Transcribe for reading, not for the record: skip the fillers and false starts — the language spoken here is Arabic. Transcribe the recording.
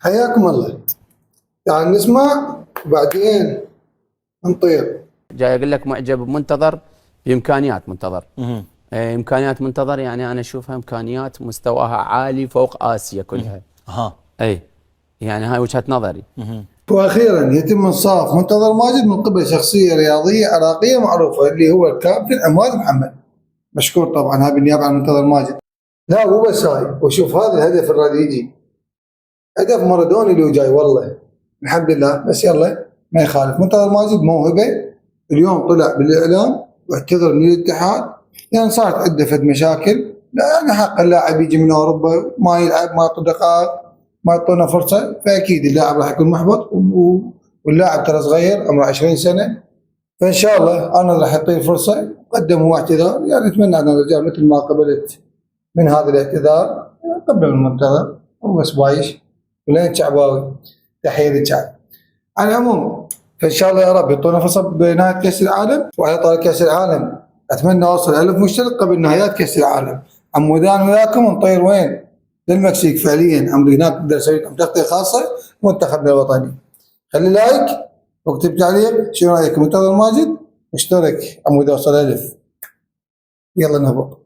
حياكم الله. تعال نسمع وبعدين نطير. جاي اقول لك معجب بمنتظر بامكانيات منتظر. امكانيات منتظر يعني انا اشوفها امكانيات مستواها عالي فوق اسيا كلها. اي يعني هاي وجهة نظري. واخيرا يتم انصاف منتظر ماجد من قبل شخصيه رياضيه عراقيه معروفه اللي هو الكابتن عماد محمد، مشكور طبعا. هاي بالنيابه عن منتظر ماجد. لا مو بس هاي، وشوف هذا الهدف الراد يجي هدف مارادوني اللي جاي والله الحمد لله. بس يلا ما يخالف، منتظر ماجد موهبه. اليوم طلع بالاعلام واعتذر من الاتحاد لان صارت عنده فد مشاكل. لا يعني حق اللاعب يجي من اوروبا ما يلعب ما يعطي دقائق ما يعطونا فرصه، فاكيد اللاعب راح يكون محبط واللاعب ترى صغير عمره 20 سنه. فان شاء الله انا راح يعطيه فرصه. قدم هو اعتذار، يعني اتمنى ان الرجال مثل ما قبلت من هذا الاعتذار قبل المنتظر هو بس بايش ولين شعباوي. تحيه للشعب. على العموم فان شاء الله يا رب يعطونا فرصه بنهايه كاس العالم. وعلى طاري كاس العالم اتمنى اوصل 1000 مشترك قبل نهايات كاس العالم. عمودان وياكم ونطير وين؟ للمكسيك فعليا. عمري هناك نقدر نسوي لكم تغطيه خاصه منتخبنا الوطني. خلي لايك واكتب تعليق شنو رايكم منتظر ماجد. اشترك عمود اوصل 1000. يلا نهبط.